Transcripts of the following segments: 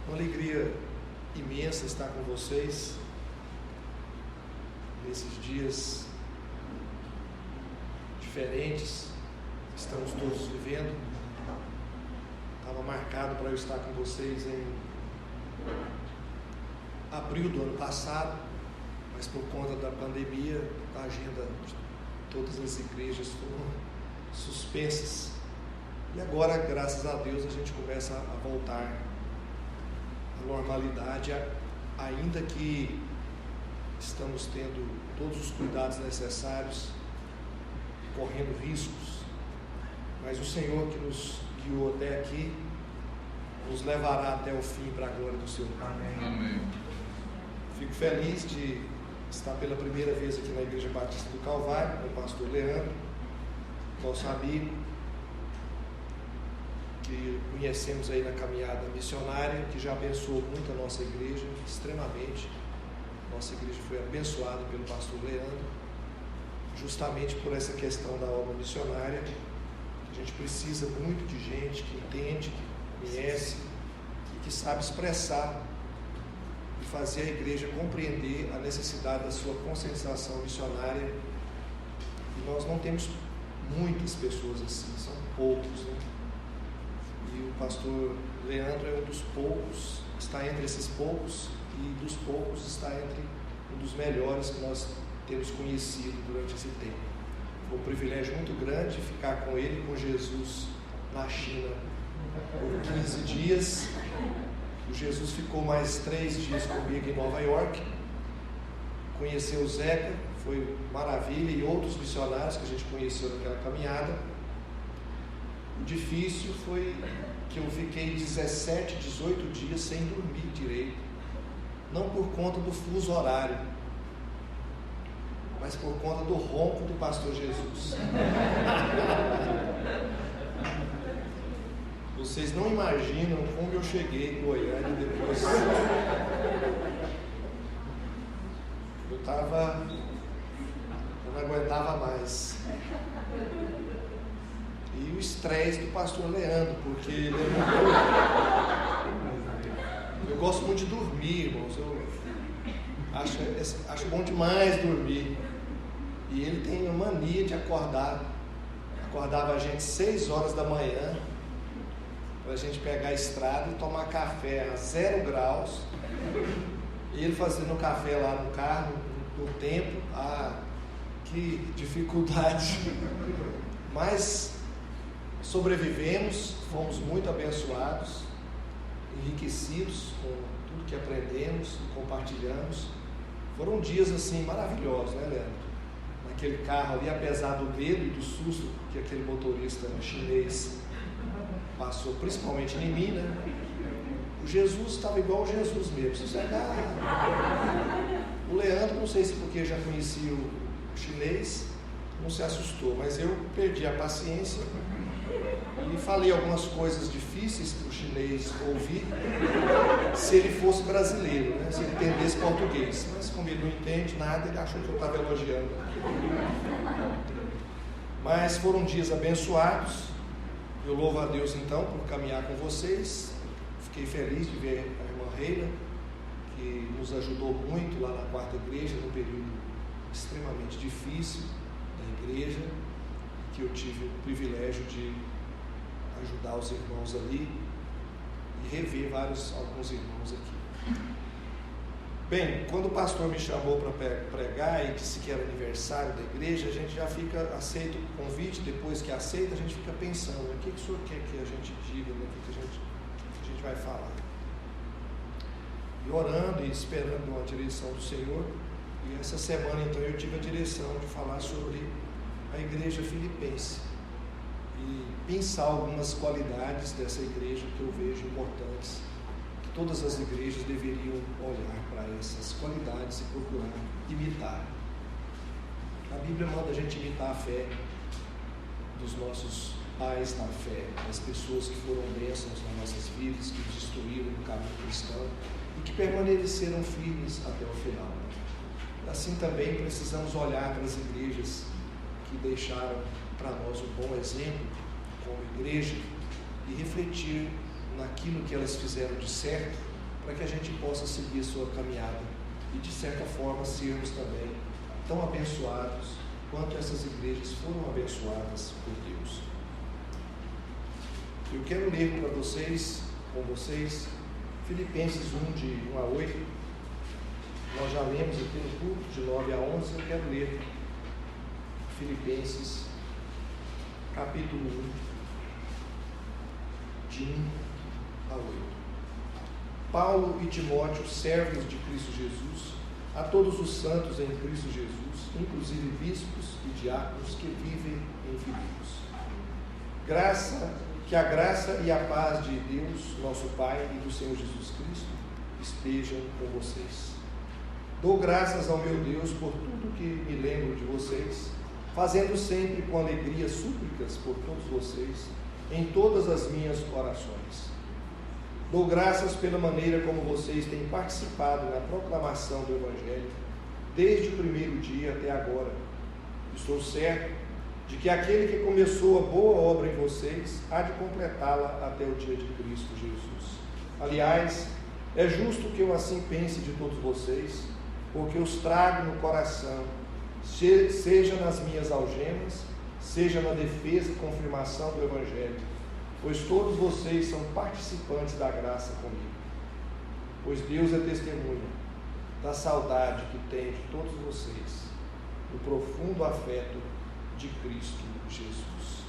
Uma alegria imensa estar com vocês nesses dias diferentes que estamos todos vivendo. Estava marcado para eu estar com vocês em abril do ano passado, mas por conta da pandemia, a agenda de todas as igrejas foram suspensas. E agora, graças a Deus, a gente começa a voltar à normalidade, ainda que estamos tendo todos os cuidados necessários, correndo riscos, mas o Senhor que nos guiou até aqui, nos levará até o fim para a glória do Seu nome. Amém. Fico feliz de estar pela primeira vez aqui na Igreja Batista do Calvário, com o pastor Leandro, nosso amigo, que conhecemos aí na caminhada missionária, que já abençoou muito a nossa igreja, extremamente. Nossa igreja foi abençoada pelo pastor Leandro, justamente por essa questão da obra missionária. A gente precisa muito de gente que entende, que conhece e que sabe expressar e fazer a igreja compreender a necessidade da sua conscientização missionária. E nós não temos muitas pessoas assim, são poucos, né? E o pastor Leandro é um dos poucos, está entre esses poucos, e dos poucos está entre um dos melhores que nós temos conhecido durante esse tempo. Foi um privilégio muito grande ficar com ele, com Jesus, na China por 15 dias. O Jesus ficou mais 3 dias comigo em Nova York, conheceu o Zeca, foi maravilha, e outros missionários que a gente conheceu naquela caminhada. O difícil foi que eu fiquei 17, 18 dias sem dormir direito, não por conta do fuso horário, mas por conta do ronco do pastor Jesus. Vocês não imaginam como eu cheguei em Goiânia depois. Eu não aguentava mais. E o estresse do pastor Leandro, porque ele é muito... Eu gosto muito de dormir, irmãos. Eu acho bom demais dormir. E ele tem a mania de acordar. Acordava a gente 6 horas da manhã para a gente pegar a estrada e tomar café a 0 graus. E ele fazendo café lá no carro, no tempo. Que dificuldade. Mas sobrevivemos, fomos muito abençoados, enriquecidos com tudo que aprendemos e compartilhamos. Foram dias assim maravilhosos, né, Leandro? Naquele carro ali, apesar do medo e do susto que aquele motorista chinês passou, principalmente em mim, né? O Jesus estava igual o Jesus mesmo. O Leandro, não sei se porque já conhecia o chinês, não se assustou, mas eu perdi a paciência e falei algumas coisas difíceis para o chinês ouvir, se ele fosse brasileiro, né? Se ele entendesse português. Mas como ele não entende nada, ele achou que eu estava elogiando. Mas foram dias abençoados. Eu louvo a Deus então por caminhar com vocês. Fiquei feliz de ver a irmã Reila, que nos ajudou muito lá na 4ª igreja, num período extremamente difícil da igreja, que eu tive o privilégio de ajudar os irmãos ali e rever alguns irmãos aqui. Bem, quando o pastor me chamou para pregar e disse que era aniversário da igreja, a gente já fica, aceita o convite, depois que aceita, a gente fica pensando, o que o senhor quer que a gente diga, né? O que a gente vai falar. E orando e esperando a direção do Senhor. E essa semana então eu tive a direção de falar sobre a igreja filipense e pensar algumas qualidades dessa igreja que eu vejo importantes, que todas as igrejas deveriam olhar para essas qualidades e procurar imitar. A Bíblia manda a gente imitar a fé dos nossos pais na fé, das pessoas que foram bênçãos nas nossas vidas, que nos instruíram no caminho cristão e que permaneceram firmes até o final. Assim também precisamos olhar para as igrejas que deixaram para nós um bom exemplo como igreja e refletir naquilo que elas fizeram de certo, para que a gente possa seguir a sua caminhada e, de certa forma, sermos também tão abençoados quanto essas igrejas foram abençoadas por Deus. Eu quero ler para vocês, com vocês, Filipenses 1, de 1 a 8. Nós já lemos aqui no culto, de 9 a 11. Eu quero ler Filipenses, capítulo 1, de 1 a 8. Paulo e Timóteo, servos de Cristo Jesus, a todos os santos em Cristo Jesus, inclusive bispos e diáconos que vivem em Filipos. Que a graça e a paz de Deus, nosso Pai, e do Senhor Jesus Cristo estejam com vocês. Dou graças ao meu Deus por tudo que me lembro de vocês, fazendo sempre com alegria súplicas por todos vocês, em todas as minhas orações. Dou graças pela maneira como vocês têm participado na proclamação do Evangelho, desde o primeiro dia até agora. Estou certo de que aquele que começou a boa obra em vocês há de completá-la até o dia de Cristo Jesus. Aliás, é justo que eu assim pense de todos vocês, porque os trago no coração, seja nas minhas algemas, seja na defesa e confirmação do Evangelho, pois todos vocês são participantes da graça comigo. Pois Deus é testemunha da saudade que tenho de todos vocês, do profundo afeto de Cristo Jesus.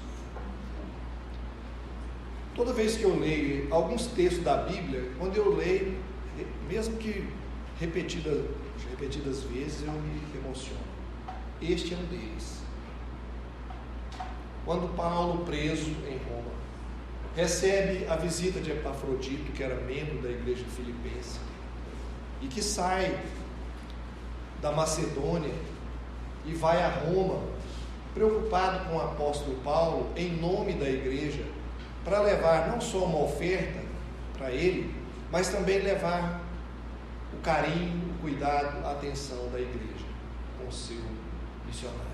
Toda vez que eu leio alguns textos da Bíblia, quando eu leio, mesmo que repetidas vezes, eu me emociono. Este é um deles. Quando Paulo, preso em Roma, recebe a visita de Epafrodito, que era membro da igreja filipense, e que sai da Macedônia e vai a Roma, preocupado com o apóstolo Paulo, em nome da igreja, para levar não só uma oferta para ele, mas também levar o carinho, o cuidado, a atenção da igreja com o seu missionário.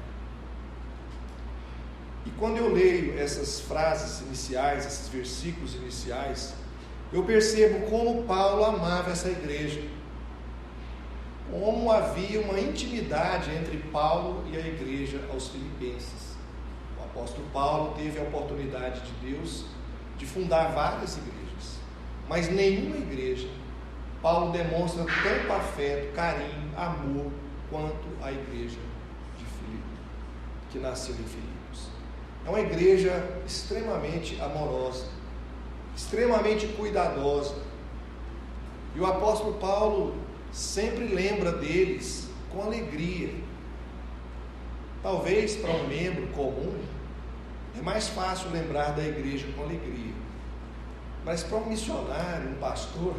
E quando eu leio essas frases iniciais, esses versículos iniciais, eu percebo como Paulo amava essa igreja, como havia uma intimidade entre Paulo e a igreja aos filipenses. O apóstolo Paulo teve a oportunidade de Deus de fundar várias igrejas, mas nenhuma igreja Paulo demonstra tanto afeto, carinho, amor, quanto a igreja de Filipe, que nasceu em Filipos. É uma igreja extremamente amorosa, extremamente cuidadosa, e o apóstolo Paulo sempre lembra deles com alegria. Talvez para um membro comum é mais fácil lembrar da igreja com alegria, mas para um missionário, um pastor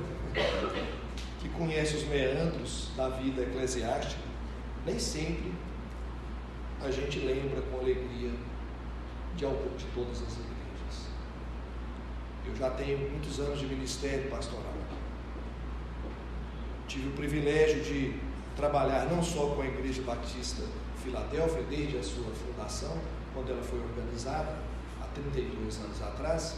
que conhece os meandros da vida eclesiástica, nem sempre a gente lembra com alegria de todas as igrejas. Eu já tenho muitos anos de ministério pastoral. Tive o privilégio de trabalhar não só com a Igreja Batista Filadélfia, desde a sua fundação, quando ela foi organizada, há 32 anos atrás,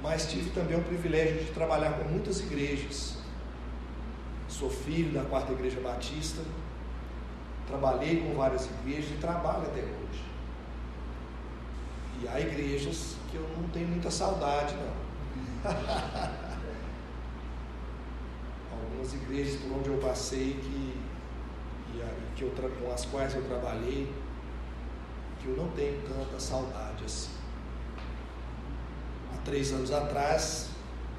mas tive também o privilégio de trabalhar com muitas igrejas. Sou filho da 4ª Igreja Batista, trabalhei com várias igrejas e trabalho até hoje. E há igrejas que eu não tenho muita saudade, não. Algumas igrejas por onde eu passei com as quais eu trabalhei, que eu não tenho tanta saudade assim. Há 3 anos atrás,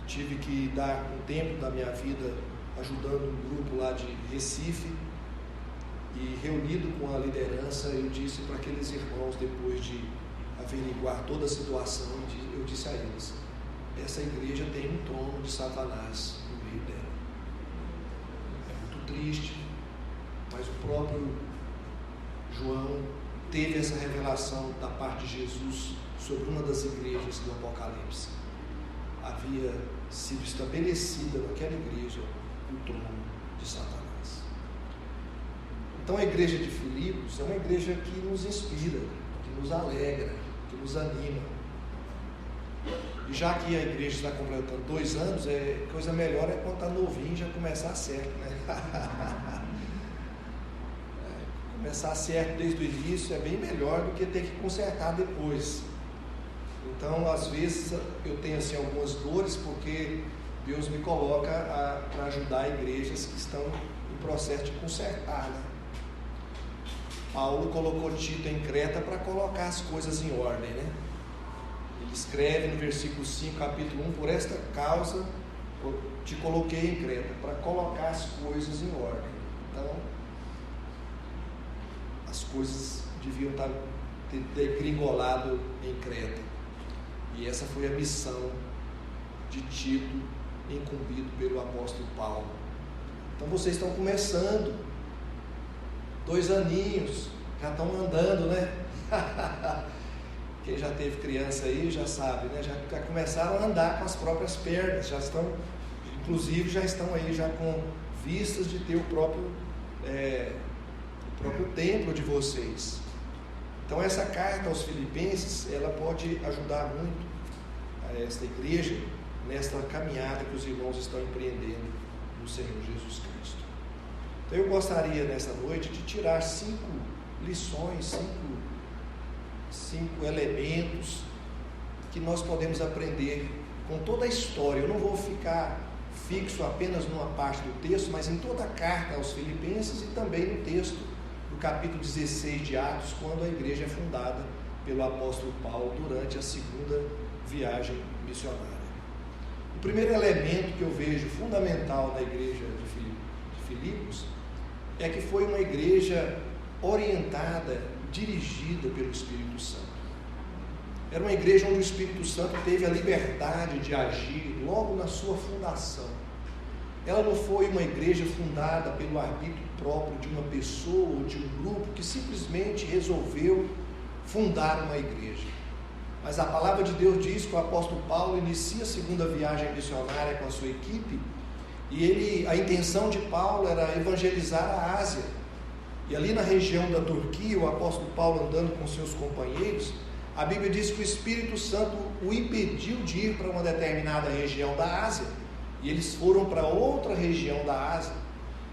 tive que dar um tempo da minha vida ajudando um grupo lá de Recife, e reunido com a liderança, eu disse para aqueles irmãos, depois de averiguar toda a situação, eu disse a eles: essa igreja tem um trono de Satanás no meio dela. É muito triste, mas o próprio João teve essa revelação da parte de Jesus sobre uma das igrejas do Apocalipse. Havia sido estabelecida naquela igreja o trono de Satanás. Então a igreja de Filipos é uma igreja que nos inspira, que nos alegra, que nos anima. E já que a igreja está completando 2 anos, coisa melhor é quando está novinho já começar certo, né? Começar certo desde o início é bem melhor do que ter que consertar depois. Então, às vezes, eu tenho assim, algumas dores, porque Deus me coloca para ajudar igrejas que estão em processo de consertar, né? Paulo colocou Tito em Creta para colocar as coisas em ordem, né? Ele escreve no versículo 5, capítulo 1, por esta causa te coloquei em Creta, para colocar as coisas em ordem. Então, as coisas deviam ter degringolado em Creta. E essa foi a missão de Tito, incumbido pelo apóstolo Paulo. Então vocês estão começando, 2 aninhos, já estão andando, né? Quem já teve criança aí já sabe, né? Já começaram a andar com as próprias pernas, já estão, inclusive já estão aí já com vistas de ter o próprio templo de vocês. Então essa carta aos Filipenses, ela pode ajudar muito a esta igreja nesta caminhada que os irmãos estão empreendendo no Senhor Jesus Cristo. Então eu gostaria nessa noite de tirar 5 lições, 5 elementos que nós podemos aprender com toda a história. Eu não vou ficar fixo apenas numa parte do texto, mas em toda a carta aos Filipenses e também no texto do capítulo 16 de Atos, quando a igreja é fundada pelo apóstolo Paulo durante a 2ª viagem missionária. O primeiro elemento que eu vejo fundamental na igreja de Filipos é que foi uma igreja orientada, dirigida pelo Espírito Santo. Era uma igreja onde o Espírito Santo teve a liberdade de agir logo na sua fundação. Ela não foi uma igreja fundada pelo arbítrio próprio de uma pessoa ou de um grupo que simplesmente resolveu fundar uma igreja. Mas a palavra de Deus diz que o apóstolo Paulo inicia a 2ª viagem missionária com a sua equipe, e a intenção de Paulo era evangelizar a Ásia. E ali na região da Turquia, o apóstolo Paulo andando com seus companheiros, a Bíblia diz que o Espírito Santo o impediu de ir para uma determinada região da Ásia, e eles foram para outra região da Ásia.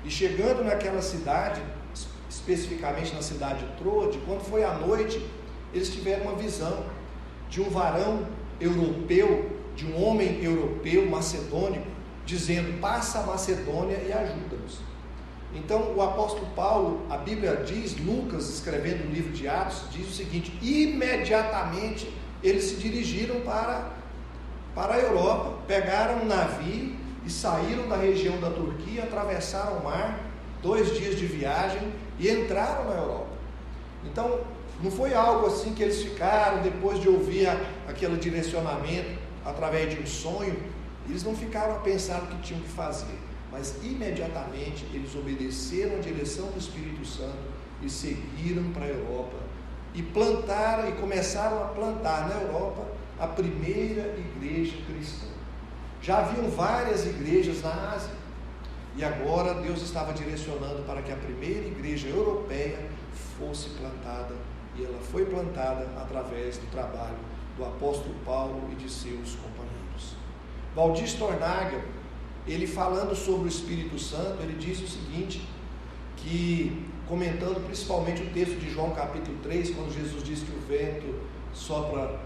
E chegando naquela cidade, especificamente na cidade de Troade, quando foi à noite, eles tiveram uma visão de um varão europeu, de um homem europeu macedônico, dizendo: passa a Macedônia e ajuda-nos. Então o apóstolo Paulo, a Bíblia diz, Lucas escrevendo o livro de Atos, diz o seguinte: imediatamente eles se dirigiram para a Europa, pegaram um navio e saíram da região da Turquia, atravessaram o mar, 2 dias de viagem, e entraram na Europa. Então não foi algo assim que eles ficaram, depois de ouvir aquele direcionamento através de um sonho, eles não ficaram a pensar o que tinham que fazer, mas imediatamente eles obedeceram a direção do Espírito Santo e seguiram para a Europa e plantaram e começaram a plantar na Europa a primeira igreja cristã. Já haviam várias igrejas na Ásia, e agora Deus estava direcionando para que a primeira igreja europeia fosse plantada, e ela foi plantada através do trabalho do apóstolo Paulo e de seus companheiros. Valdir Stornagel, ele falando sobre o Espírito Santo, ele diz o seguinte, que comentando principalmente o texto de João capítulo 3, quando Jesus diz que o vento sopra,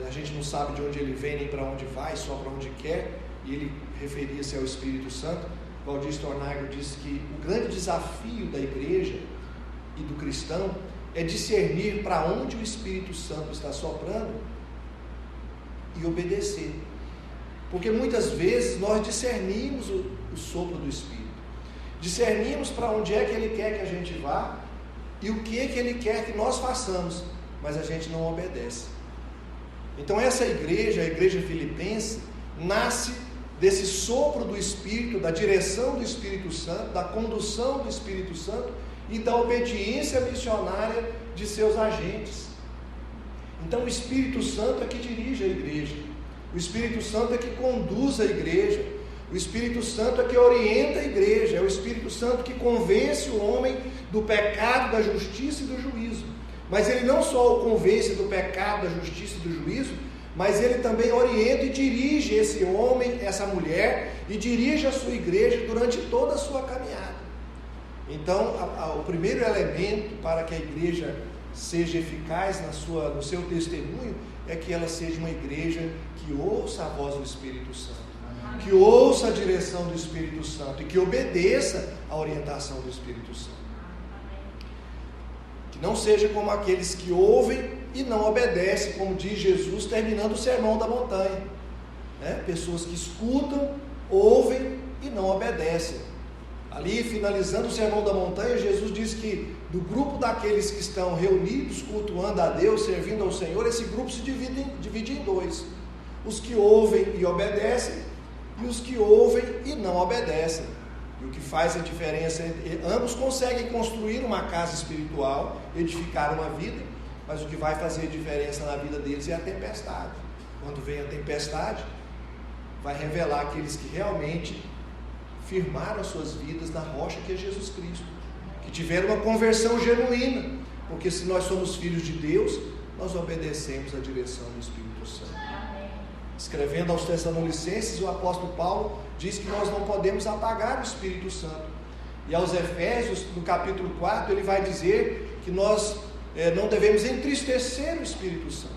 a gente não sabe de onde ele vem nem para onde vai, sopra onde quer, e ele referia-se ao Espírito Santo. Valdir Stornagel diz que o grande desafio da igreja e do cristão é discernir para onde o Espírito Santo está soprando e obedecer. Porque muitas vezes nós discernimos o sopro do Espírito, discernimos para onde é que Ele quer que a gente vá e o que é que Ele quer que nós façamos, mas a gente não obedece. Então essa igreja, a igreja filipense, nasce desse sopro do Espírito, da direção do Espírito Santo, da condução do Espírito Santo e da obediência missionária de seus agentes. Então o Espírito Santo é que dirige a igreja, o Espírito Santo é que conduz a igreja, o Espírito Santo é que orienta a igreja, é o Espírito Santo que convence o homem do pecado, da justiça e do juízo. Mas ele não só o convence do pecado, da justiça e do juízo, mas ele também orienta e dirige esse homem, essa mulher, e dirige a sua igreja durante toda a sua caminhada. Então, o primeiro elemento para que a igreja seja eficaz no seu testemunho é que ela seja uma igreja que ouça a voz do Espírito Santo, que ouça a direção do Espírito Santo e que obedeça a orientação do Espírito Santo. Que não seja como aqueles que ouvem e não obedecem, como diz Jesus terminando o Sermão da Montanha, né? Pessoas que escutam, ouvem e não obedecem. Ali, finalizando o Sermão da Montanha, Jesus diz que do grupo daqueles que estão reunidos, cultuando a Deus, servindo ao Senhor, esse grupo se divide em dois: os que ouvem e obedecem, e os que ouvem e não obedecem. E o que faz a diferença, ambos conseguem construir uma casa espiritual, edificar uma vida, mas o que vai fazer diferença na vida deles é a tempestade. Quando vem a tempestade, vai revelar aqueles que realmente firmaram as suas vidas na rocha que é Jesus Cristo, que tiveram uma conversão genuína, porque se nós somos filhos de Deus, nós obedecemos a direção do Espírito Santo. Escrevendo aos Tessalonicenses, o apóstolo Paulo diz que nós não podemos apagar o Espírito Santo. E aos Efésios, no capítulo 4, ele vai dizer que nós não devemos entristecer o Espírito Santo.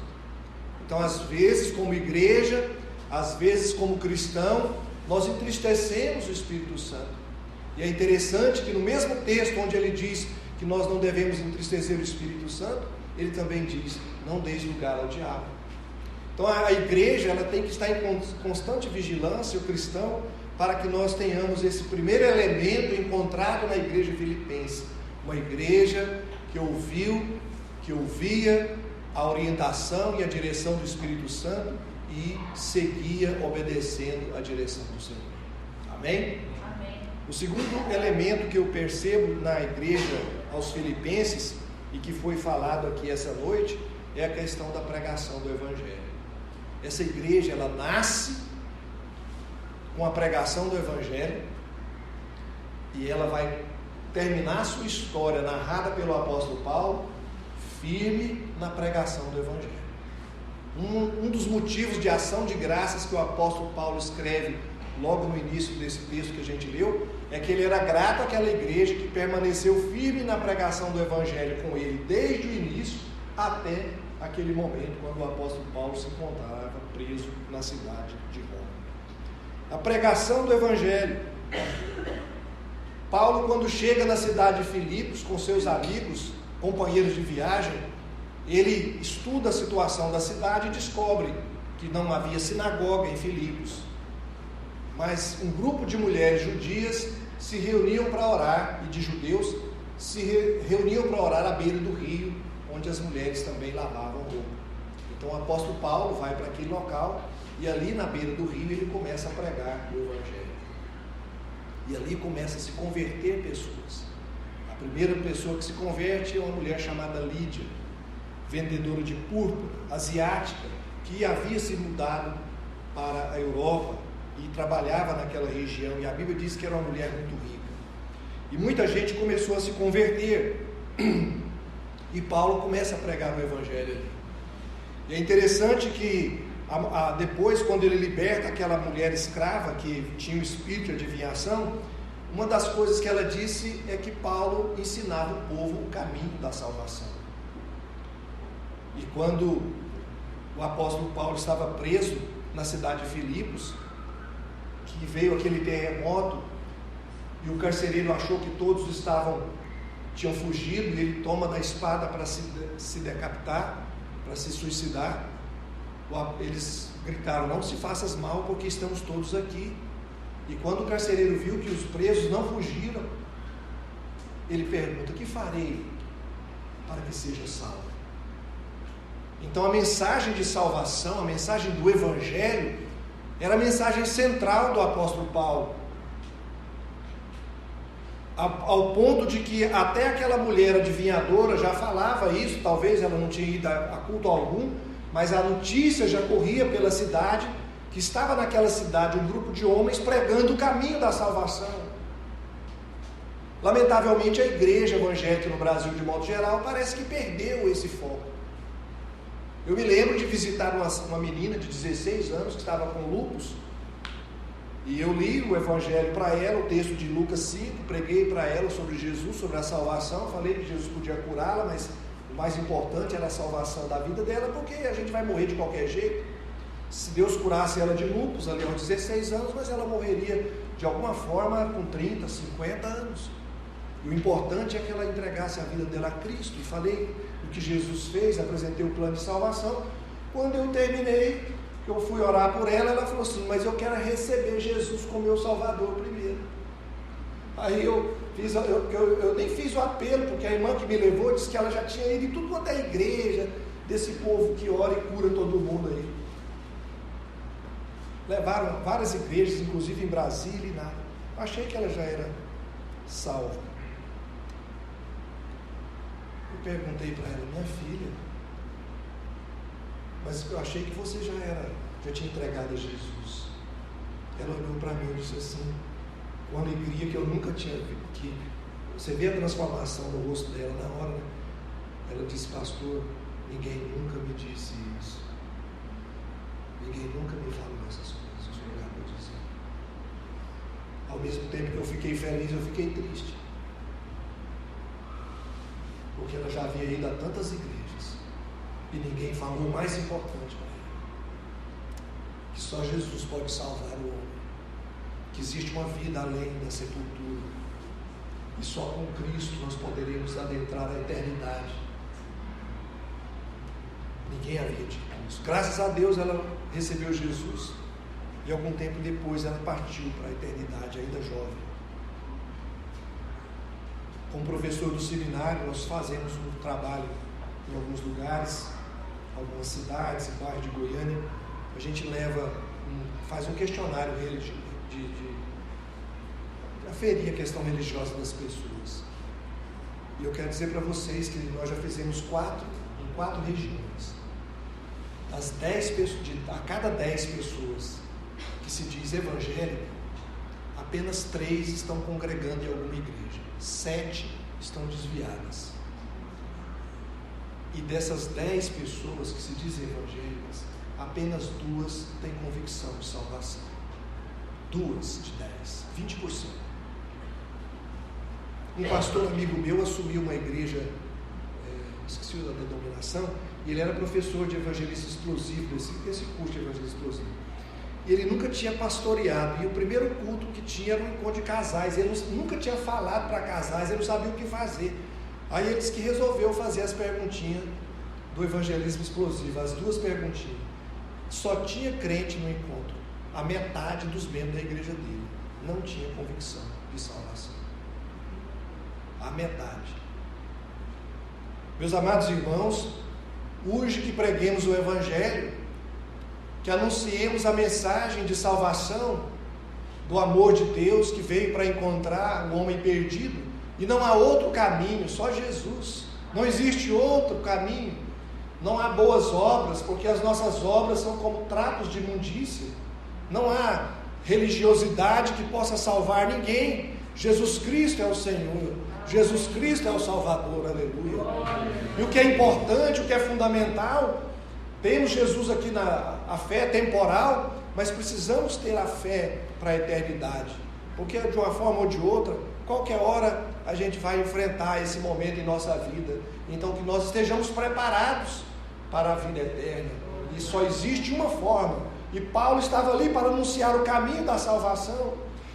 Então, às vezes, como igreja, às vezes, como cristão, nós entristecemos o Espírito Santo. E é interessante que no mesmo texto onde ele diz que nós não devemos entristecer o Espírito Santo, ele também diz: não deis lugar ao diabo. Então a igreja, ela tem que estar em constante vigilância, o cristão, para que nós tenhamos esse primeiro elemento encontrado na igreja filipense. Uma igreja que ouviu, que ouvia a orientação e a direção do Espírito Santo e seguia obedecendo a direção do Senhor. Amém? Amém. O segundo elemento que eu percebo na igreja aos filipenses, e que foi falado aqui essa noite, é a questão da pregação do Evangelho. Essa igreja, ela nasce com a pregação do Evangelho, e ela vai terminar a sua história, narrada pelo apóstolo Paulo, firme na pregação do Evangelho. Um dos motivos de ação de graças que o apóstolo Paulo escreve logo no início desse texto que a gente leu, é que ele era grato àquela igreja que permaneceu firme na pregação do Evangelho com ele desde o início até aquele momento quando o apóstolo Paulo se encontrava preso na cidade de Roma. A pregação do Evangelho. Paulo, quando chega na cidade de Filipos com seus amigos, companheiros de viagem, ele estuda a situação da cidade e descobre que não havia sinagoga em Filipos, mas um grupo de mulheres judias se reuniam para orar, e de judeus se reuniam para orar à beira do rio, onde as mulheres também lavavam roupa. Então o apóstolo Paulo vai para aquele local, e ali na beira do rio ele começa a pregar o Evangelho, e ali começa a se converter pessoas. A primeira pessoa que se converte é uma mulher chamada Lídia, vendedora de púrpura, asiática, que havia se mudado para a Europa e trabalhava naquela região, e a Bíblia diz que era uma mulher muito rica, e muita gente começou a se converter, e Paulo começa a pregar o Evangelho ali. E é interessante que depois, quando ele liberta aquela mulher escrava que tinha o espírito de adivinhação, uma das coisas que ela disse é que Paulo ensinava o povo o caminho da salvação. E quando o apóstolo Paulo estava preso na cidade de Filipos, que veio aquele terremoto, e o carcereiro achou que todos tinham fugido, e ele toma da espada para se decapitar, para se suicidar. Eles gritaram: não se faças mal, porque estamos todos aqui. E quando o carcereiro viu que os presos não fugiram, ele pergunta: que farei para que seja salvo? Então a mensagem de salvação, a mensagem do Evangelho, era a mensagem central do apóstolo Paulo, ao ponto de que até aquela mulher adivinhadora já falava isso. Talvez ela não tinha ido a culto algum, mas a notícia já corria pela cidade, que estava naquela cidade um grupo de homens pregando o caminho da salvação. Lamentavelmente, a igreja evangélica no Brasil, de modo geral, parece que perdeu esse foco. Eu me lembro de visitar uma menina de 16 anos que estava com lúpus, e eu li o evangelho para ela, o texto de Lucas 5, preguei para ela sobre Jesus, sobre a salvação, falei que Jesus podia curá-la, mas o mais importante era a salvação da vida dela, porque a gente vai morrer de qualquer jeito. Se Deus curasse ela de lúpus ali aos 16 anos, mas ela morreria de alguma forma com 30, 50 anos. E o importante é que ela entregasse a vida dela a Cristo. E falei o que Jesus fez, apresentei o plano de salvação. Quando eu terminei, que eu fui orar por ela, ela falou assim: mas eu quero receber Jesus como meu Salvador primeiro. Aí eu nem fiz o apelo, porque a irmã que me levou disse que ela já tinha ido em tudo quanto é igreja, desse povo que ora e cura todo mundo aí. Levaram várias igrejas, inclusive em Brasília e nada. Achei que ela já era salva. Eu perguntei para ela: minha filha, mas eu achei que você já tinha entregado a Jesus. Ela olhou para mim e disse assim, com uma alegria que eu nunca tinha visto, que você vê a transformação no rosto dela na hora, né? Ela disse: pastor, ninguém nunca me disse isso. Ninguém nunca me falou essas coisas, o senhor acabou de dizer. Ao mesmo tempo que eu fiquei feliz, eu fiquei triste. Porque ela já havia ido a tantas igrejas e ninguém falou o mais importante para ela: que só Jesus pode salvar o homem, que existe uma vida além da sepultura, e só com Cristo nós poderemos adentrar a eternidade. Ninguém havia dito isso. Graças a Deus ela recebeu Jesus, e algum tempo depois ela partiu para a eternidade, ainda jovem. Como professor do seminário, nós fazemos um trabalho em alguns lugares, algumas cidades e bairros de Goiânia. A gente faz um questionário de aferir a questão religiosa das pessoas. E eu quero dizer para vocês que nós já fizemos em 4 regiões. A cada 10 pessoas que se diz evangélica, apenas 3 estão congregando em alguma igreja, 7 estão desviadas. E dessas 10 pessoas que se dizem evangélicas, apenas 2 têm convicção de salvação. 2 de 10, 20%. Um pastor amigo meu assumiu uma igreja, esqueci da denominação, e ele era professor de evangelista explosivo, desse curso de evangelista explosivo. E ele nunca tinha pastoreado, e o primeiro culto que tinha era um encontro de casais. Ele nunca tinha falado para casais, ele não sabia o que fazer. Aí ele disse que resolveu fazer as perguntinhas do evangelismo explosivo, as 2 perguntinhas. Só tinha crente no encontro. A metade dos membros da igreja dele não tinha convicção de salvação. A metade. Meus amados irmãos, urge que preguemos o evangelho, que anunciemos a mensagem de salvação, do amor de Deus que veio para encontrar o homem perdido, e não há outro caminho, só Jesus. Não existe outro caminho. Não há boas obras, porque as nossas obras são como trapos de imundícia. Não há religiosidade que possa salvar ninguém. Jesus Cristo é o Senhor, Jesus Cristo é o Salvador, aleluia. E o que é importante, o que é fundamental, temos Jesus aqui a fé temporal, mas precisamos ter a fé para a eternidade, porque de uma forma ou de outra, qualquer hora a gente vai enfrentar esse momento em nossa vida. Então que nós estejamos preparados para a vida eterna, e só existe uma forma, e Paulo estava ali para anunciar o caminho da salvação.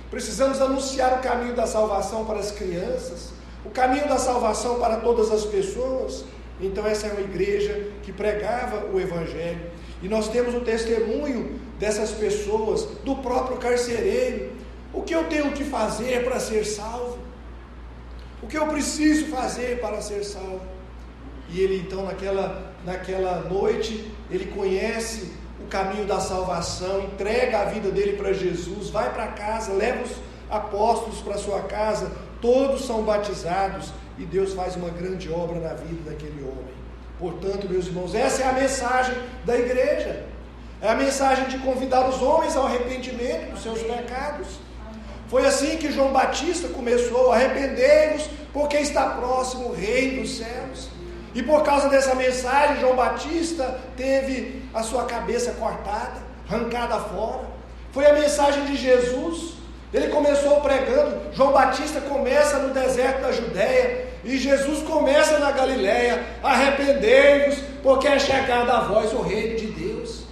Precisamos anunciar o caminho da salvação para as crianças, o caminho da salvação para todas as pessoas. Então essa é uma igreja que pregava o evangelho, e nós temos o testemunho dessas pessoas, do próprio carcereiro. O que eu tenho que fazer para ser salvo? O que eu preciso fazer para ser salvo? E ele então naquela noite, ele conhece o caminho da salvação, entrega a vida dele para Jesus, vai para casa, leva os apóstolos para sua casa, todos são batizados, e Deus faz uma grande obra na vida daquele homem. Portanto, meus irmãos, essa é a mensagem da igreja, é a mensagem de convidar os homens ao arrependimento dos seus pecados. Foi assim que João Batista começou: arrependei-vos, porque está próximo o reino dos céus. E por causa dessa mensagem, João Batista teve a sua cabeça cortada, arrancada fora. Foi a mensagem de Jesus. Ele começou pregando. João Batista começa no deserto da Judéia, e Jesus começa na Galiléia: arrependei-vos, porque é chegado a vós o reino de Deus.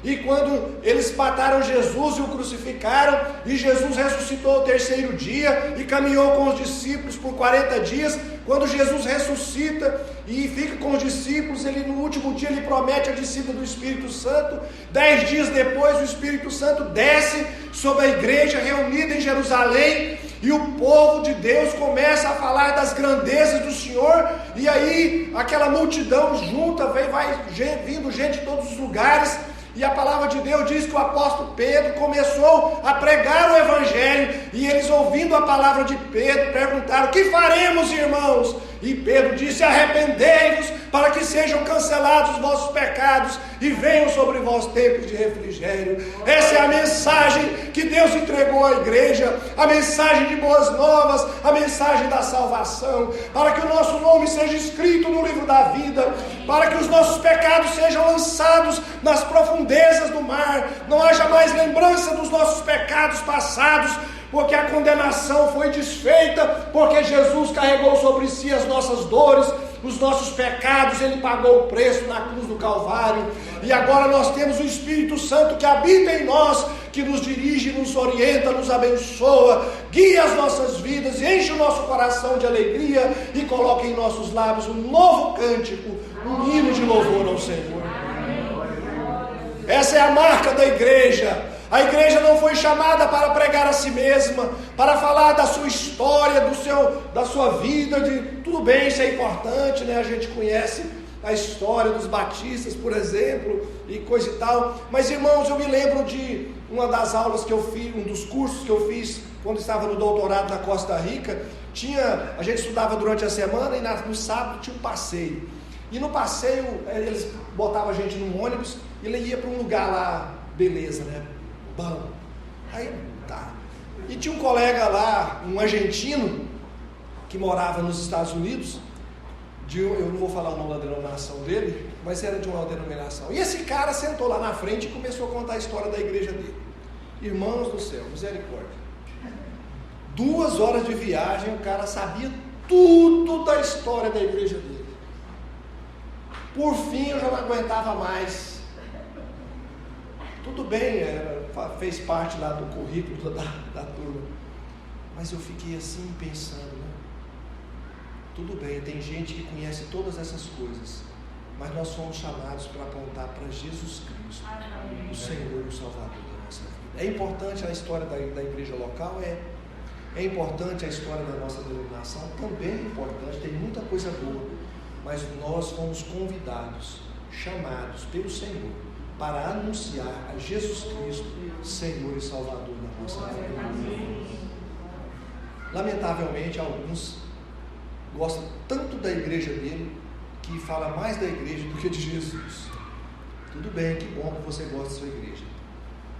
E quando eles mataram Jesus e o crucificaram, e Jesus ressuscitou ao terceiro dia e caminhou com os discípulos por 40 dias, quando Jesus ressuscita e fica com os discípulos, ele no último dia ele promete a descida do Espírito Santo. 10 dias depois o Espírito Santo desce sobre a igreja reunida em Jerusalém, e o povo de Deus começa a falar das grandezas do Senhor, e aí aquela multidão junta, vai vindo gente de todos os lugares. E a palavra de Deus diz que o apóstolo Pedro começou a pregar o Evangelho, e eles, ouvindo a palavra de Pedro, perguntaram: que faremos, irmãos? E Pedro disse: arrependei-vos, para que sejam cancelados os vossos pecados e venham sobre vós tempos de refrigério. Essa é a mensagem que Deus entregou à igreja, a mensagem de boas novas, a mensagem da salvação, para que o nosso nome seja escrito no livro da vida, para que os nossos pecados sejam lançados nas profundezas do mar, não haja mais lembrança dos nossos pecados passados, porque a condenação foi desfeita, porque Jesus carregou sobre si as nossas dores, os nossos pecados, Ele pagou o preço na cruz do Calvário, e agora nós temos o Espírito Santo que habita em nós, que nos dirige, nos orienta, nos abençoa, guia as nossas vidas, enche o nosso coração de alegria e coloca em nossos lábios um novo cântico, um hino de louvor ao Senhor. Essa é a marca da igreja. A igreja não foi chamada para pregar a si mesma, para falar da sua história, da sua vida, tudo bem, isso é importante, né? A gente conhece a história dos batistas, por exemplo, e coisa e tal. Mas, irmãos, eu me lembro de uma das aulas que eu fiz, um dos cursos que eu fiz quando estava no doutorado na Costa Rica. A gente estudava durante a semana, e no sábado tinha um passeio. E no passeio, eles botavam a gente num ônibus e ele ia para um lugar lá, beleza, né? Bom, aí tá. E tinha um colega lá, um argentino, que morava nos Estados Unidos, eu não vou falar o nome da denominação dele, mas era de uma denominação. E esse cara sentou lá na frente e começou a contar a história da igreja dele. Irmãos do céu, misericórdia. 2 horas de viagem, o cara sabia tudo da história da igreja dele. Por fim, eu já não aguentava mais. Tudo bem, fez parte lá do currículo da turma, mas eu fiquei assim pensando, né? Tudo bem, tem gente que conhece todas essas coisas, mas nós fomos chamados para apontar para Jesus Cristo, o Senhor e o Salvador da nossa vida. É importante a história da igreja local? É importante a história da nossa denominação? Também é importante, tem muita coisa boa, mas nós fomos convidados, chamados pelo Senhor, para anunciar a Jesus Cristo, Senhor e Salvador da nossa vida. Lamentavelmente, alguns gostam tanto da igreja dele, que fala mais da igreja do que de Jesus. Tudo bem, que bom que você gosta da sua igreja,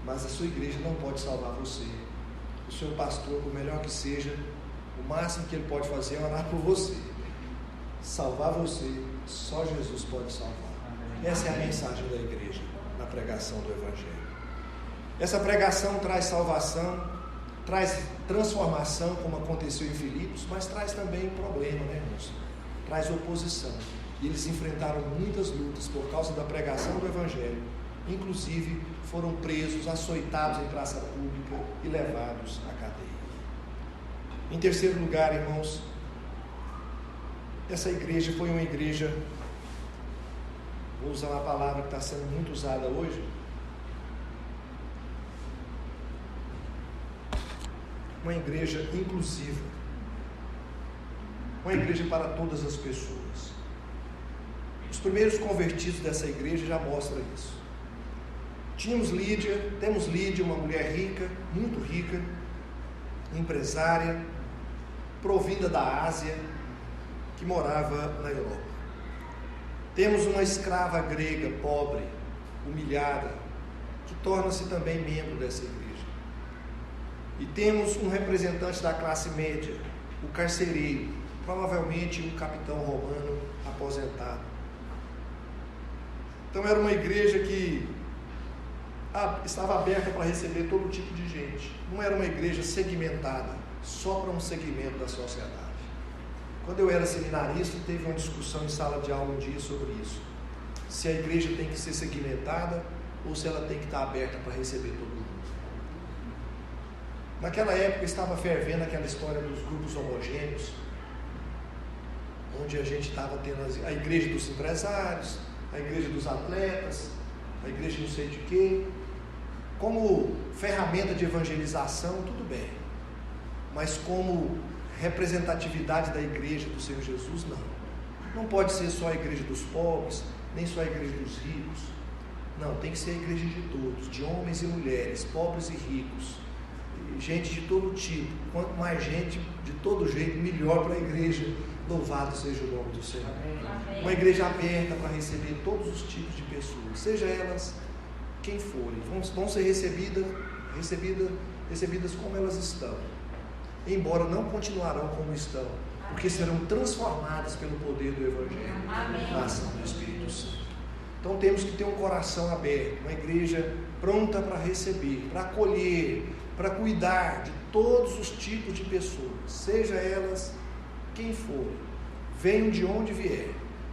mas a sua igreja não pode salvar você. O seu pastor, por melhor que seja, o máximo que ele pode fazer é orar por você. Salvar você, só Jesus pode salvar. Essa é a mensagem da igreja na pregação do Evangelho. Essa pregação traz salvação, traz transformação, como aconteceu em Filipos, mas traz também problema, né, irmãos? Traz oposição. E eles enfrentaram muitas lutas por causa da pregação do Evangelho. Inclusive, foram presos, açoitados em praça pública e levados à cadeia. Em terceiro lugar, irmãos, essa igreja foi uma igreja, vou usar uma palavra que está sendo muito usada hoje, uma igreja inclusiva, uma igreja para todas as pessoas. Os primeiros convertidos dessa igreja já mostram isso. Temos Lídia, uma mulher rica, muito rica, empresária, provinda da Ásia, que morava na Europa. Temos uma escrava grega, pobre, humilhada, que torna-se também membro dessa igreja. E temos um representante da classe média, o carcereiro, provavelmente um capitão romano aposentado. Então era uma igreja que estava aberta para receber todo tipo de gente. Não era uma igreja segmentada, só para um segmento da sociedade. Quando eu era seminarista, teve uma discussão em sala de aula um dia sobre isso. Se a igreja tem que ser segmentada ou se ela tem que estar aberta para receber todo mundo. Naquela época estava fervendo aquela história dos grupos homogêneos, onde a gente estava tendo a igreja dos empresários, a igreja dos atletas, a igreja não sei de quê. Como ferramenta de evangelização, tudo bem. Mas como representatividade da igreja do Senhor Jesus, não. Não pode ser só a igreja dos pobres, nem só a igreja dos ricos. Não, tem que ser a igreja de todos, de homens e mulheres, pobres e ricos, gente de todo tipo. Quanto mais gente, de todo jeito, melhor para a igreja. Louvado seja o nome do Senhor. Amém. Uma igreja aberta para receber todos os tipos de pessoas, seja elas quem forem, vão ser recebidas como elas estão, embora não continuarão como estão, porque serão transformadas pelo poder do Evangelho, na ação do Espírito Santo. Então temos que ter um coração aberto, uma igreja pronta para receber, para acolher, para cuidar de todos os tipos de pessoas, seja elas quem forem, venham de onde vier,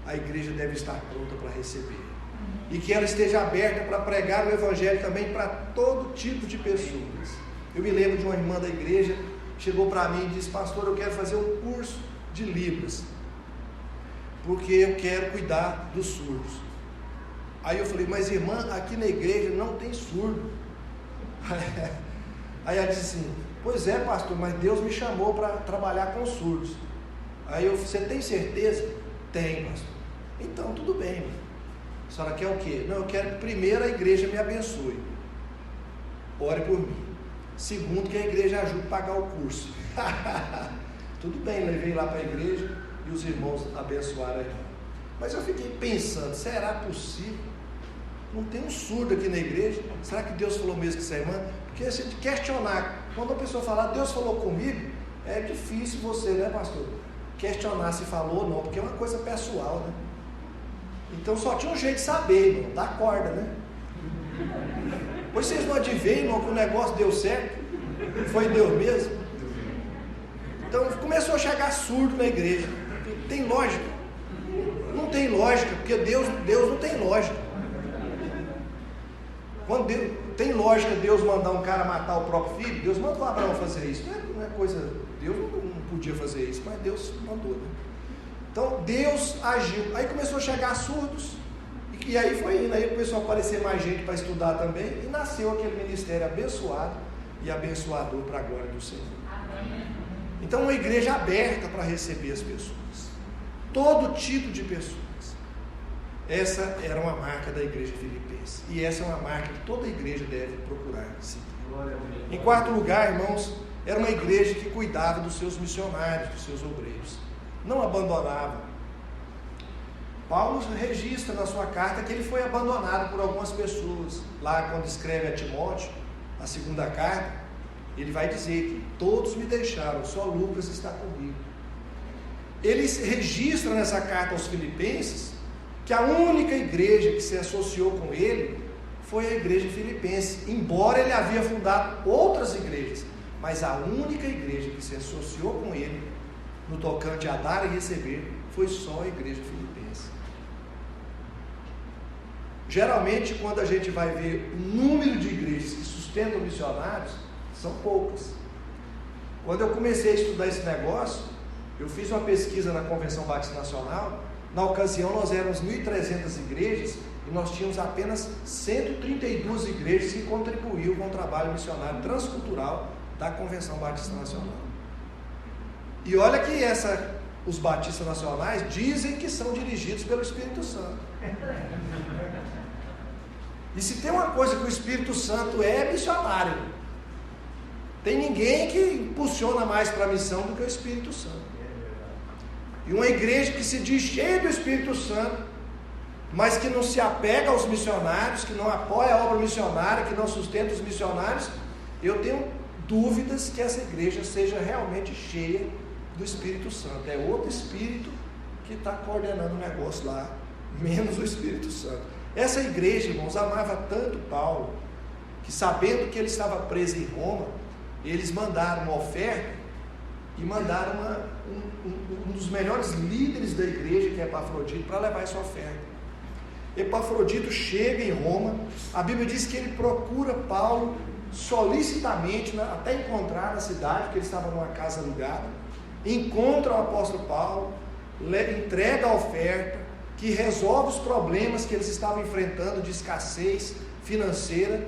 a igreja deve estar pronta para receber. E que ela esteja aberta para pregar o Evangelho também para todo tipo de pessoas. Eu me lembro de uma irmã da igreja, chegou para mim e disse: pastor, eu quero fazer um curso de Libras, porque eu quero cuidar dos surdos. Aí eu falei: mas irmã, aqui na igreja não tem surdo. Aí ela disse assim: pois é, pastor, mas Deus me chamou para trabalhar com surdos. Aí eu: você tem certeza? Tem, pastor. Então tudo bem, irmão. A senhora quer o quê? Não, eu quero que primeiro a igreja me abençoe, ore por mim. Segundo, que a igreja ajude a pagar o curso. Tudo bem, levei lá para a igreja e os irmãos abençoaram a irmã. Mas eu fiquei pensando: será possível? Não tem um surdo aqui na igreja? Será que Deus falou mesmo com essa irmã? Porque se a gente questionar, quando a pessoa falar Deus falou comigo, é difícil você, né, pastor, questionar se falou ou não, porque é uma coisa pessoal, né? Então só tinha um jeito de saber, irmão, dar corda, né? Pois vocês não adivinham, irmão, que o negócio deu certo? Foi Deus mesmo? Então começou a chegar surdo na igreja. Tem lógica? Não tem lógica, porque Deus não tem lógica. Quando Deus, tem lógica Deus mandar um cara matar o próprio filho? Deus mandou Abraão fazer isso. Não é coisa, Deus não podia fazer isso, mas Deus mandou, né? Então Deus agiu, aí começou a chegar surdos, e aí foi indo, aí começou a aparecer mais gente para estudar também, e nasceu aquele ministério abençoado e abençoador para a glória do Senhor. Amém. Então uma igreja aberta para receber as pessoas, todo tipo de pessoas. Essa era uma marca da igreja filipense, e essa é uma marca que toda igreja deve procurar seguir. Em quarto lugar, irmãos, era uma igreja que cuidava dos seus missionários, dos seus obreiros. Não abandonava. Paulo registra na sua carta que ele foi abandonado por algumas pessoas. Lá quando escreve a Timóteo, a segunda carta, ele vai dizer que todos me deixaram, só Lucas está comigo. Ele registra nessa carta aos Filipenses que a única igreja que se associou com ele foi a igreja filipense, embora ele havia fundado outras igrejas, mas a única igreja que se associou com ele no tocante a dar e receber foi só a igreja filipense. Geralmente, quando a gente vai ver o número de igrejas que sustentam missionários, são poucas. Quando eu comecei a estudar esse negócio, eu fiz uma pesquisa na Convenção Batista Nacional. Na ocasião nós éramos 1.300 igrejas e nós tínhamos apenas 132 igrejas que contribuíam com o trabalho missionário transcultural da Convenção Batista Nacional. E olha que os batistas nacionais dizem que são dirigidos pelo Espírito Santo. E se tem uma coisa que o Espírito Santo é missionário, tem ninguém que impulsiona mais para a missão do que o Espírito Santo. E uma igreja que se diz cheia do Espírito Santo, mas que não se apega aos missionários, que não apoia a obra missionária, que não sustenta os missionários, eu tenho dúvidas que essa igreja seja realmente cheia do Espírito Santo. É outro Espírito que está coordenando o negócio lá, menos o Espírito Santo. Essa igreja, irmãos, amava tanto Paulo, que sabendo que ele estava preso em Roma, eles mandaram uma oferta e mandaram um dos melhores líderes da igreja, que é Epafrodito, para levar essa oferta. Epafrodito chega em Roma, a Bíblia diz que ele procura Paulo solicitamente, até encontrar na cidade, porque ele estava numa casa alugada, encontra o apóstolo Paulo, entrega a oferta, que resolve os problemas que eles estavam enfrentando de escassez financeira,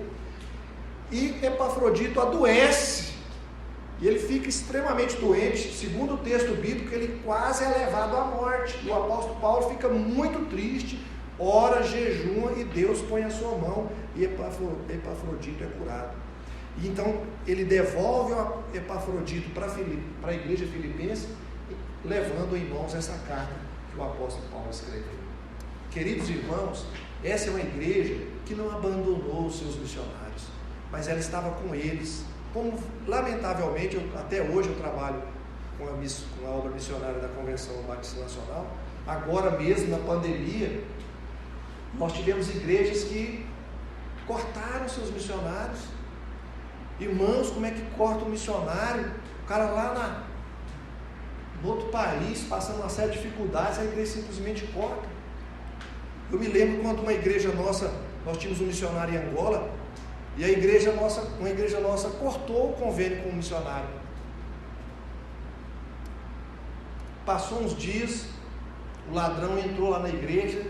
e Epafrodito adoece, e ele fica extremamente doente. Segundo o texto bíblico, ele quase é levado à morte, e o apóstolo Paulo fica muito triste, ora, jejuma, e Deus põe a sua mão, e Epafrodito é curado. E então ele devolve o Epafrodito para a igreja filipense, levando em mãos essa carta que o apóstolo Paulo escreveu. Queridos irmãos, essa é uma igreja que não abandonou os seus missionários, mas ela estava com eles, como lamentavelmente, até hoje eu trabalho com a obra missionária da Convenção Batista Nacional. Agora mesmo, na pandemia, nós tivemos igrejas que cortaram seus missionários. Irmãos, como é que corta um missionário? O cara lá no outro país, passando uma série de dificuldades, a igreja simplesmente corta. Eu me lembro quando uma igreja nossa, nós tínhamos um missionário em Angola, e uma igreja nossa cortou o convênio com o missionário. Passou uns dias, o ladrão entrou lá na igreja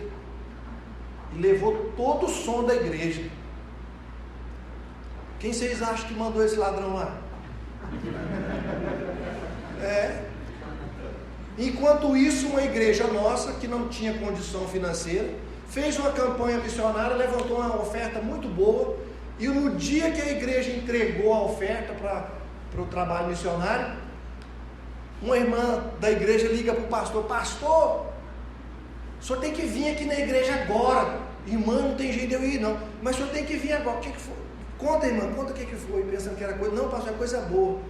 e levou todo o som da igreja. Quem vocês acham que mandou esse ladrão lá? Enquanto isso, uma igreja nossa, que não tinha condição financeira, fez uma campanha missionária, levantou uma oferta muito boa, e no dia que a igreja entregou a oferta para o trabalho missionário, uma irmã da igreja liga para o pastor: pastor, o senhor tem que vir aqui na igreja agora. Irmã, não tem jeito de eu ir não, mas o senhor tem que vir agora. O que foi? Conta, irmã, conta o que foi, pensando que era coisa. Não, pastor, é coisa boa.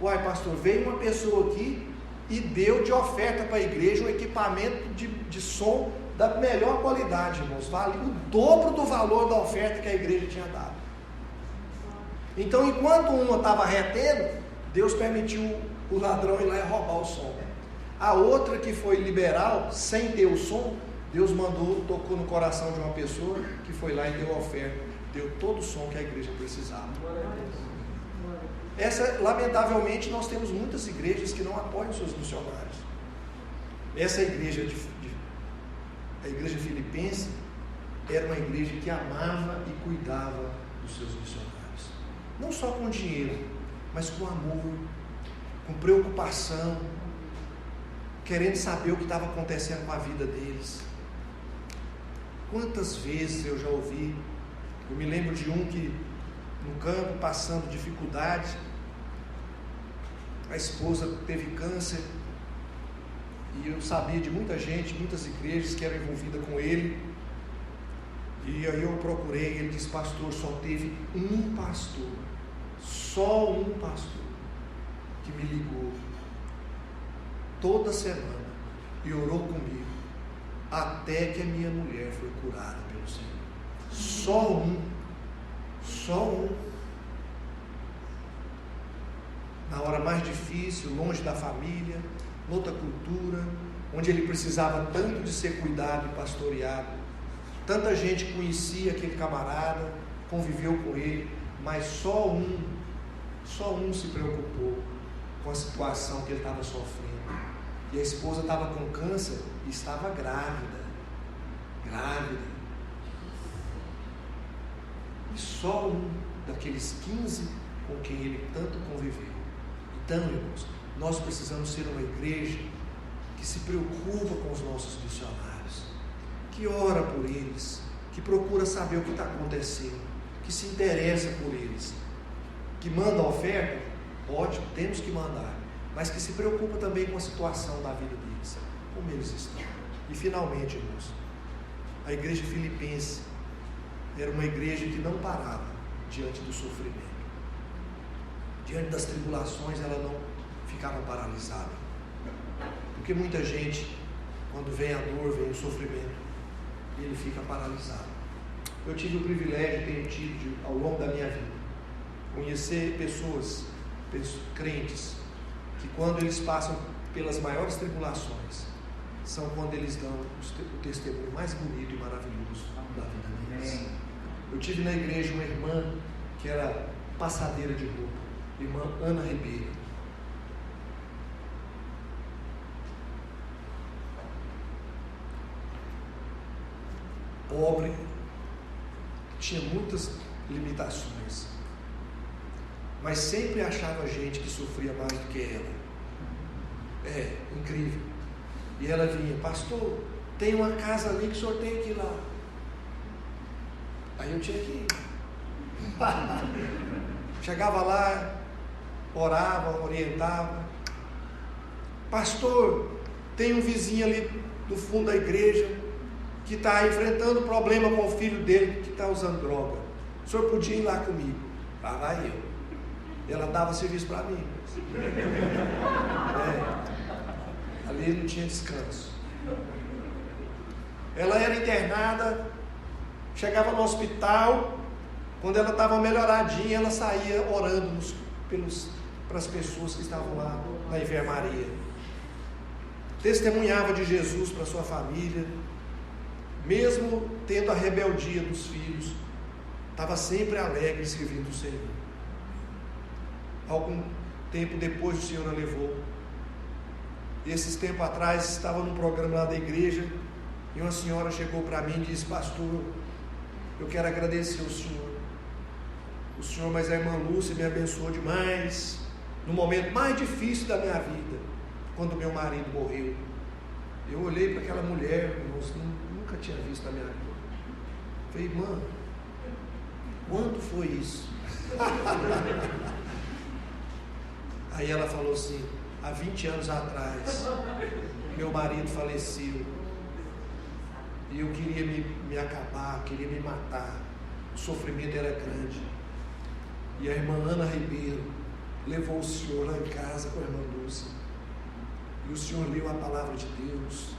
Uai, pastor, veio uma pessoa aqui e deu de oferta para a igreja um equipamento de som da melhor qualidade, irmãos, vale o dobro do valor da oferta que a igreja tinha dado. Então, enquanto uma estava retendo, Deus permitiu o ladrão ir lá e roubar o som. A outra, que foi liberal, sem ter o som, Deus mandou, tocou no coração de uma pessoa que foi lá e deu a oferta, deu todo o som que a igreja precisava. Lamentavelmente, nós temos muitas igrejas que não apoiam seus missionários. Essa igreja, a igreja filipense, era uma igreja que amava e cuidava dos seus missionários. Não só com dinheiro, mas com amor, com preocupação, querendo saber o que estava acontecendo com a vida deles. Quantas vezes eu já ouvi, eu me lembro de um que, no campo, passando dificuldade, a esposa teve câncer, e eu sabia de muita gente, muitas igrejas que eram envolvidas com ele, e aí eu procurei, ele disse: pastor, só teve um pastor, só um pastor, que me ligou toda semana e orou comigo, até que a minha mulher foi curada pelo Senhor. Só um. Na hora mais difícil, longe da família, noutra cultura, onde ele precisava tanto de ser cuidado e pastoreado. Tanta gente conhecia aquele camarada, conviveu com ele, mas só um se preocupou com a situação que ele estava sofrendo. E a esposa estava com câncer e estava grávida. E só um daqueles 15 com quem ele tanto conviveu. Então, irmãos, nós precisamos ser uma igreja que se preocupa com os nossos missionários, que ora por eles, que procura saber o que está acontecendo, que se interessa por eles, que manda oferta, ótimo, temos que mandar, mas que se preocupa também com a situação da vida deles, como eles estão. E finalmente, irmãos, a igreja filipense era uma igreja que não parava diante do sofrimento. diante das tribulações, ela não ficava paralisada. Porque muita gente, quando vem a dor, vem o sofrimento, ele fica paralisado. Eu tive o privilégio, tenho tido ao longo da minha vida, conhecer pessoas crentes, que quando eles passam pelas maiores tribulações, são quando eles dão o testemunho mais bonito e maravilhoso da vida deles. Eu tive na igreja uma irmã que era passadeira de roupa, irmã Ana Ribeiro. Pobre, tinha muitas limitações, mas sempre achava gente que sofria mais do que ela. Incrível. E ela vinha: pastor, tem uma casa ali que o senhor tem que ir lá. Aí eu tinha que ir. Chegava lá, orava, orientava. Pastor, tem um vizinho ali do fundo da igreja que está enfrentando problema com o filho dele que está usando droga. O senhor podia ir lá comigo? Lá vai eu. E ela dava serviço para mim. Ali não tinha descanso. Ela era internada, chegava no hospital, quando ela estava melhoradinha, ela saía orando para as pessoas que estavam lá na enfermaria. Testemunhava de Jesus para sua família, mesmo tendo a rebeldia dos filhos, estava sempre alegre servindo o Senhor. Algum tempo depois o Senhor a levou. Esses tempos atrás, estava num programa lá da igreja, e uma senhora chegou para mim e disse: pastor, eu quero agradecer ao senhor. O senhor, mas a irmã Lúcia me abençoou demais, no momento mais difícil da minha vida, quando meu marido morreu. Eu olhei para aquela mulher, irmãos, nunca tinha visto na minha vida. Falei: irmã, quando foi isso? Aí ela falou assim: há 20 anos atrás, meu marido faleceu, e eu queria me acabar, queria me matar, o sofrimento era grande, e a irmã Ana Ribeiro levou o senhor lá em casa com a irmã Lúcia, e o senhor leu a palavra de Deus,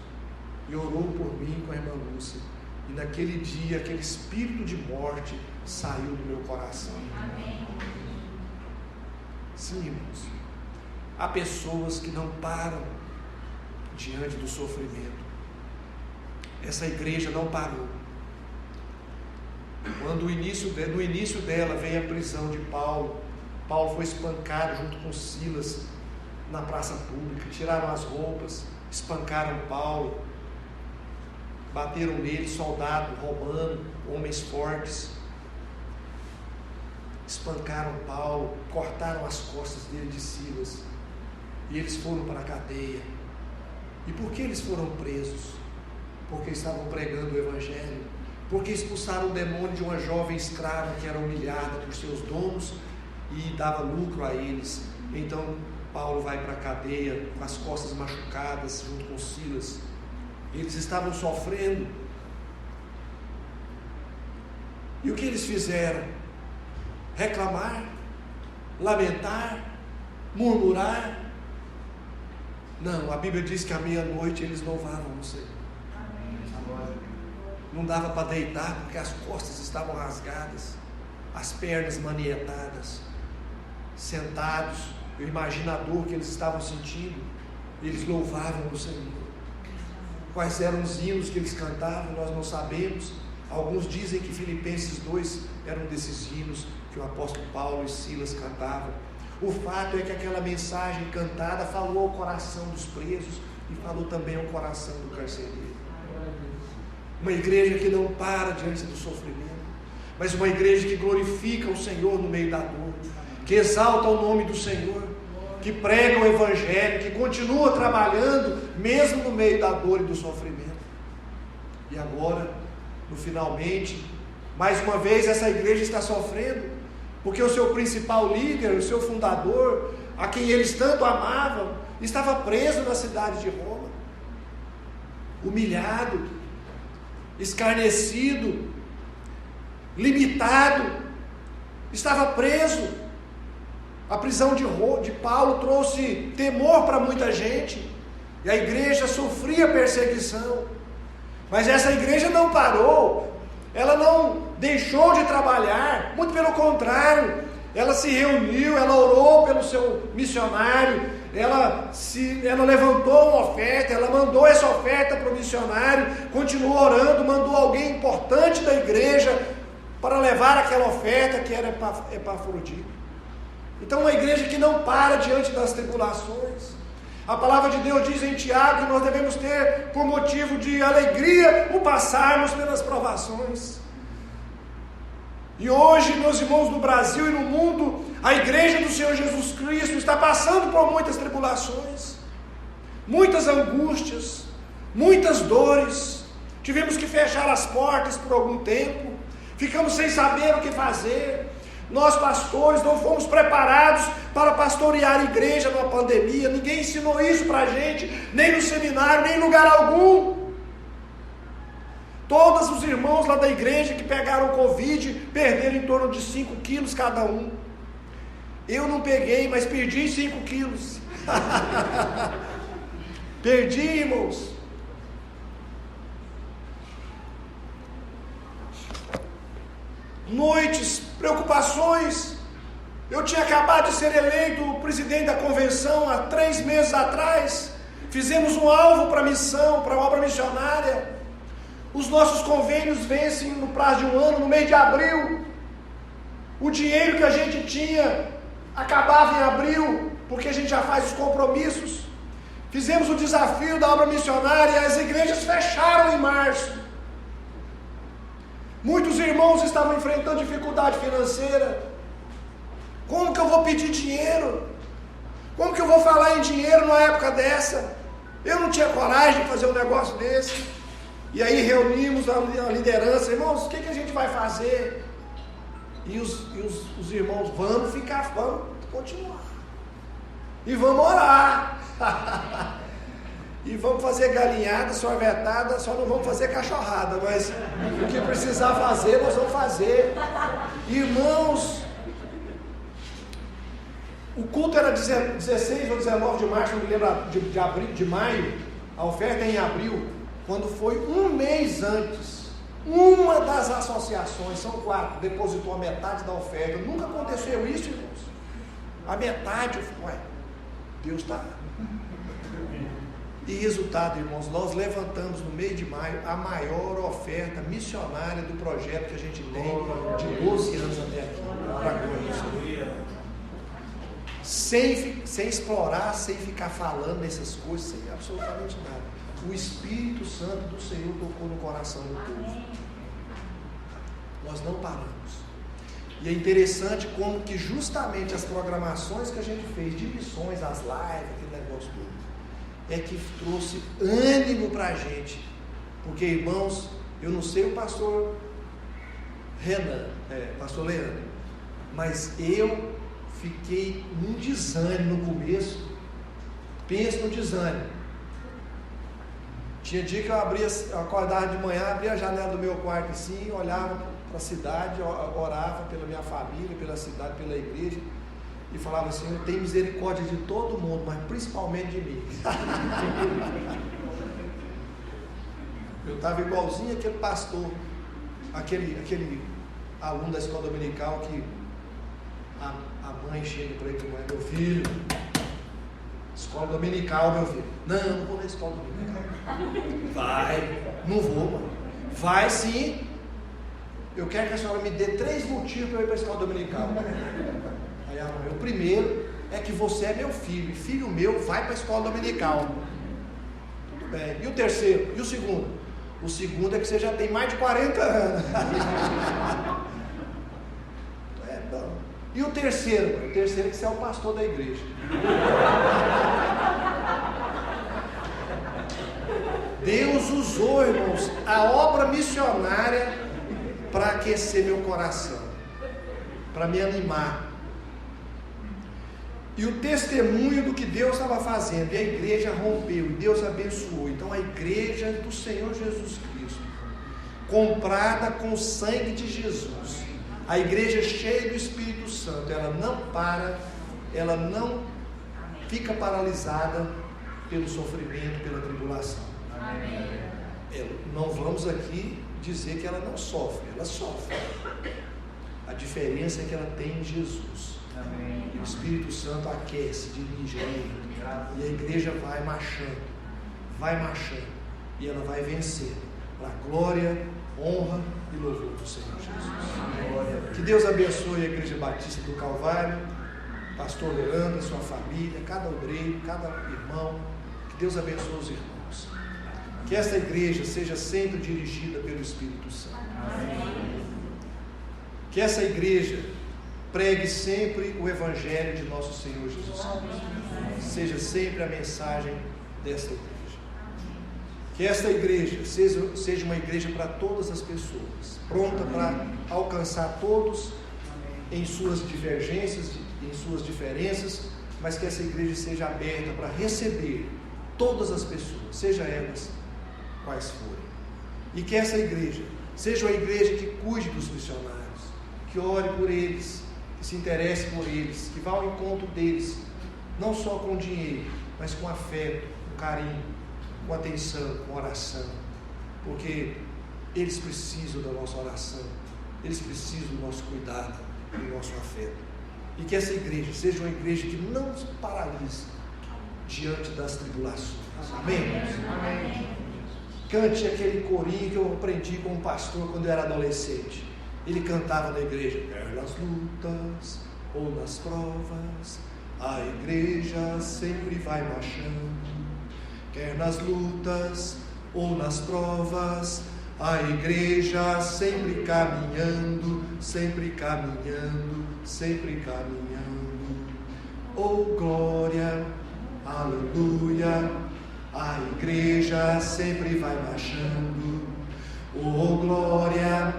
e orou por mim com a irmã Lúcia, e naquele dia, aquele espírito de morte saiu do meu coração. Amém. Sim, irmãos, há pessoas que não param diante do sofrimento. Essa igreja não parou. Quando no início dela vem a prisão de Paulo, Paulo foi espancado junto com Silas na praça pública, tiraram as roupas, espancaram Paulo, bateram nele, soldado romano, homens fortes, espancaram Paulo, cortaram as costas dele, de Silas, e eles foram para a cadeia. E por que eles foram presos? Porque estavam pregando o evangelho, porque expulsaram o demônio de uma jovem escrava que era humilhada por seus donos e dava lucro a eles. Então Paulo vai para a cadeia com as costas machucadas junto com Silas. Eles estavam sofrendo, e o que eles fizeram? Reclamar, lamentar, murmurar? Não, a Bíblia diz que à meia-noite eles louvavam o Senhor. Não dava para deitar porque as costas estavam rasgadas, as pernas manietadas. Sentados, eu imagino a dor que eles estavam sentindo. Eles louvavam o Senhor. Quais eram os hinos que eles cantavam, nós não sabemos. Alguns dizem que Filipenses 2 era um desses hinos que o apóstolo Paulo e Silas cantavam. O fato é que aquela mensagem cantada falou ao coração dos presos e falou também ao coração do carcereiro. Uma igreja que não para diante do sofrimento, mas uma igreja que glorifica o Senhor no meio da dor, que exalta o nome do Senhor, que prega o evangelho, que continua trabalhando mesmo no meio da dor e do sofrimento. E agora, no finalmente, mais uma vez essa igreja está sofrendo, porque o seu principal líder, o seu fundador, a quem eles tanto amavam, estava preso na cidade de Roma, humilhado, escarnecido, limitado, estava preso. A prisão de Paulo trouxe temor para muita gente, e a igreja sofria perseguição. Mas essa igreja não parou, ela não deixou de trabalhar, muito pelo contrário, ela se reuniu, ela orou pelo seu missionário, ela levantou uma oferta, ela mandou essa oferta para o missionário, continuou orando, mandou alguém importante da igreja para levar aquela oferta que era Epafrodito. Então, uma igreja que não para diante das tribulações. A palavra de Deus diz em Tiago que nós devemos ter por motivo de alegria o passarmos pelas provações. E hoje, meus irmãos, no Brasil e no mundo, a igreja do Senhor Jesus Cristo está passando por muitas tribulações, muitas angústias, muitas dores. Tivemos que fechar as portas por algum tempo, ficamos sem saber o que fazer. Nós, pastores, não fomos preparados para pastorear a igreja numa pandemia. Ninguém ensinou isso para a gente, nem no seminário, nem em lugar algum. Todos os irmãos lá da igreja que pegaram Covid perderam em torno de 5 quilos cada um. Eu não peguei, mas perdi 5 quilos. Perdi, irmãos. Noites, preocupações. Eu tinha acabado de ser eleito presidente da convenção há 3 meses atrás. Fizemos um alvo para a missão, para a obra missionária. Os nossos convênios vencem no prazo de 1 ano, no mês de abril. O dinheiro que a gente tinha acabava em abril, porque a gente já faz os compromissos. Fizemos o desafio da obra missionária e as igrejas fecharam em março. Muitos irmãos estavam enfrentando dificuldade financeira. Como que eu vou pedir dinheiro? Como que eu vou falar em dinheiro numa época dessa? Eu não tinha coragem de fazer um negócio desse. E aí reunimos a liderança. Irmãos, o que a gente vai fazer? E os irmãos, vamos continuar. E vamos orar. E vamos fazer galinhada, sorvetada, só não vamos fazer cachorrada, mas o que precisar fazer, nós vamos fazer. Irmãos, o culto era 16 ou 19 de março, não me lembro, de maio, a oferta é em abril, quando foi um mês antes, uma das associações, são 4, depositou a metade da oferta. Nunca aconteceu isso, irmãos. A metade, ué, Deus está... E resultado, irmãos, nós levantamos no mês de maio a maior oferta missionária do projeto que a gente tem de 12 anos até aqui, para a glória do Senhor. Sem explorar, sem ficar falando nessas coisas, sem absolutamente nada. O Espírito Santo do Senhor tocou no coração do povo. Nós não paramos. E é interessante como que justamente as programações que a gente fez de missões, as lives, aquele negócio todo, é que trouxe ânimo para a gente. Porque, irmãos, eu não sei o pastor pastor Leandro, mas eu fiquei num desânimo no começo. Pensa no desânimo. Tinha dia que eu acordava de manhã, abria a janela do meu quarto assim, olhava para a cidade, orava pela minha família, pela cidade, pela igreja, e falava assim: eu tenho misericórdia de todo mundo, mas principalmente de mim. Eu estava igualzinho aquele pastor, aquele aluno da escola dominical que a mãe chega para ele e diz: meu filho, escola dominical, meu filho. Não vou na escola dominical. Vai, não vou, mano. Vai sim. Eu quero que a senhora me dê 3 motivos para eu ir para a escola dominical. Aí a mãe: o primeiro é que você é meu filho, e filho meu vai para a escola dominical. Tudo bem. E o terceiro? E o segundo? O segundo é que você já tem mais de 40 anos. Bom. E o terceiro? O terceiro é que você é o pastor da igreja. Deus usou, irmãos, a obra missionária para aquecer meu coração, para me animar. E o testemunho do que Deus estava fazendo, e a igreja rompeu, e Deus abençoou. Então a igreja do Senhor Jesus Cristo, comprada com o sangue de Jesus, a igreja cheia do Espírito Santo, ela não para ela não fica paralisada pelo sofrimento, pela tribulação. Não vamos aqui dizer que ela não sofre, ela sofre. A diferença é que ela tem Jesus. O Espírito Santo aquece, dirige, e a igreja vai marchando, e ela vai vencer, para a glória, honra e louvor do Senhor Jesus. Que Deus abençoe a Igreja Batista do Calvário, pastor Leandro, sua família, cada obreiro, cada irmão. Que Deus abençoe os irmãos. Que esta igreja seja sempre dirigida pelo Espírito Santo. Que essa igreja pregue sempre o Evangelho de nosso Senhor Jesus Cristo. Seja sempre a mensagem dessa igreja. Que esta igreja seja uma igreja para todas as pessoas, pronta para alcançar todos em suas divergências, em suas diferenças, mas que essa igreja seja aberta para receber todas as pessoas, seja elas quais forem. E que essa igreja seja uma igreja que cuide dos missionários, que ore por eles, que se interesse por eles, que vá ao encontro deles, não só com dinheiro, mas com afeto, com carinho, com atenção, com oração, porque eles precisam da nossa oração, eles precisam do nosso cuidado, do nosso afeto. E que essa igreja seja uma igreja que não se paralise diante das tribulações. Amém? Amém. Cante aquele corinho que eu aprendi com um pastor quando eu era adolescente. Ele cantava na igreja: quer nas lutas ou nas provas, a igreja sempre vai marchando. Quer nas lutas ou nas provas, a igreja sempre caminhando, sempre caminhando, sempre caminhando. Oh glória, aleluia, a igreja sempre vai marchando. Oh glória,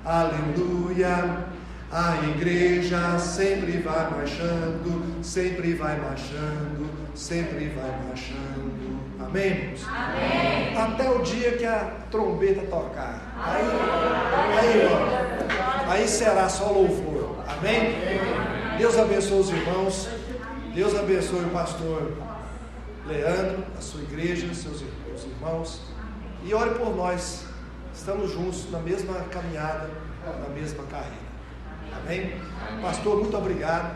aleluia, a igreja sempre vai marchando, sempre vai marchando, sempre vai marchando. Amém? Amém. Até o dia que a trombeta tocar. Aí será só louvor. Amém? Deus abençoe os irmãos. Deus abençoe o pastor Leandro, a sua igreja, seus irmãos. E ore por nós. Estamos juntos na mesma caminhada, na mesma carreira. Amém? Pastor, muito obrigado.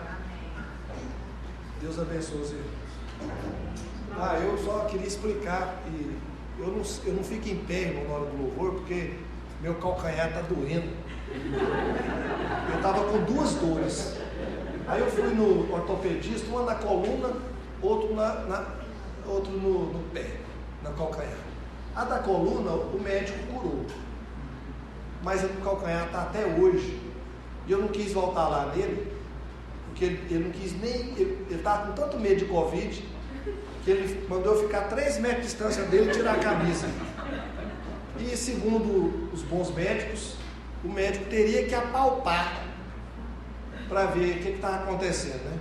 Deus abençoe os irmãos. Eu só queria explicar, e eu não fico em pé, irmão, na hora do louvor, porque meu calcanhar está doendo. Eu estava com duas dores. Aí eu fui no ortopedista, uma na coluna, outro no pé, na calcanhar. A da coluna, o médico curou, mas a do calcanhar está até hoje. E eu não quis voltar lá nele, porque ele não quis nem. Ele estava com tanto medo de Covid, que ele mandou eu ficar 3 metros de distância dele e tirar a camisa. E segundo os bons médicos, o médico teria que apalpar para ver o que estava acontecendo, né?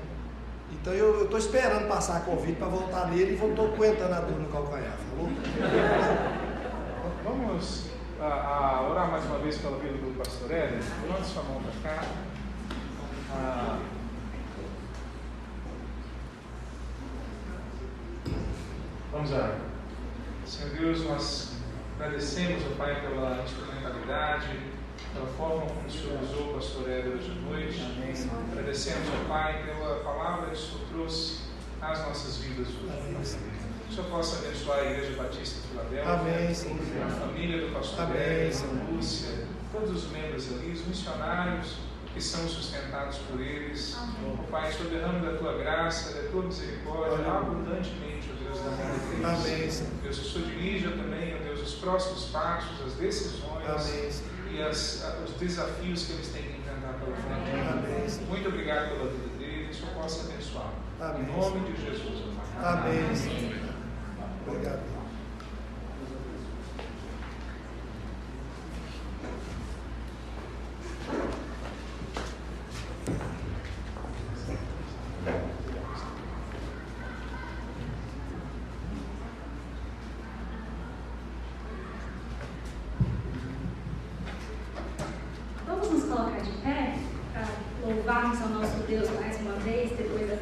Então eu estou esperando passar a Covid para voltar nele e estou aguentando a dor no calcanhar, falou? Vamos orar mais uma vez pela vida do pastor Éder. Levante sua mão para cá. Vamos orar. Senhor Deus, nós agradecemos, ó Pai, pela instrumentalidade, pela forma como o Senhor usou o pastor Éder hoje à noite. Amém. Agradecemos, ó Pai, pela palavra que o Senhor trouxe às nossas vidas hoje. Que o Senhor possa abençoar a Igreja Batista de Filadélfia, amém, a família do pastor Éder, a Lúcia, todos os membros ali, os missionários que são sustentados por eles. Ó Pai, Senhor, derrame da tua graça, da tua misericórdia, abundantemente, ó Deus, da minha igreja. Amém. Deus, o Senhor dirija também, ó Deus, os próximos passos, as decisões, amém, e os desafios que eles têm que enfrentar pela frente. Amém. Muito obrigado pela vida deles, que o Senhor possa abençoar. Em nome de Jesus. Amém. Amém. Obrigado. Vamos nos colocar de pé para louvarmos ao nosso Deus mais uma vez, depois da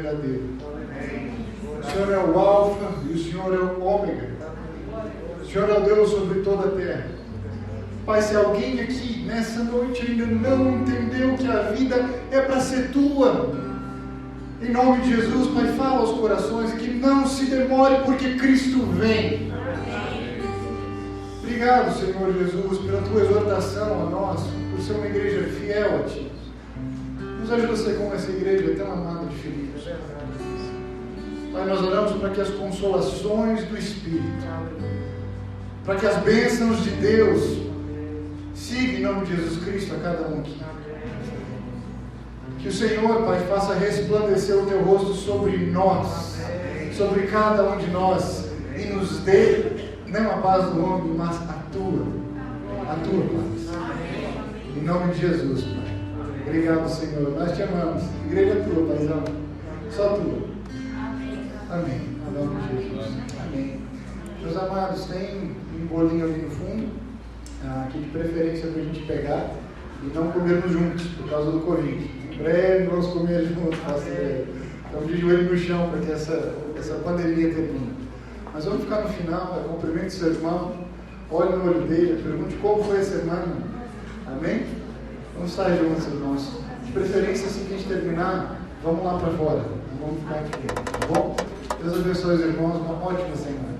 verdadeiro. O Senhor é o Alfa e o Senhor é o Ômega. O Senhor é o Deus sobre toda a terra. Pai, se alguém aqui nessa noite ainda não entendeu que a vida é para ser tua, em nome de Jesus, Pai, fala aos corações que não se demore, porque Cristo vem. Obrigado, Senhor Jesus, pela tua exortação a nós, por ser uma igreja fiel a ti. Nos ajuda a ser como essa igreja tão amada de Filipos. Pai, nós oramos para que as consolações do Espírito, para que as bênçãos de Deus sigam em nome de Jesus Cristo a cada um aqui. Que o Senhor, Pai, faça resplandecer o teu rosto sobre nós, sobre cada um de nós, e nos dê não a paz do homem, mas a tua paz. Em nome de Jesus, Pai. Obrigado, Senhor. Nós te amamos. A igreja é tua, Paizão. Só tua. Amém. Em nome de Jesus. Amém. Meus amados, tem um bolinho ali no fundo, aqui de preferência para a gente pegar e não comermos juntos, por causa do Covid. Em breve vamos comer juntos, estamos de joelho no chão para que essa pandemia termine. Mas vamos ficar no final, cumprimente seu irmão, olhe no olho dele, pergunte como foi a semana. Amém? Vamos estar juntos, irmãos. De preferência, assim que a gente terminar, vamos lá para fora. Não vamos ficar aqui, tá bom? Deus abençoe os irmãos, uma ótima semana.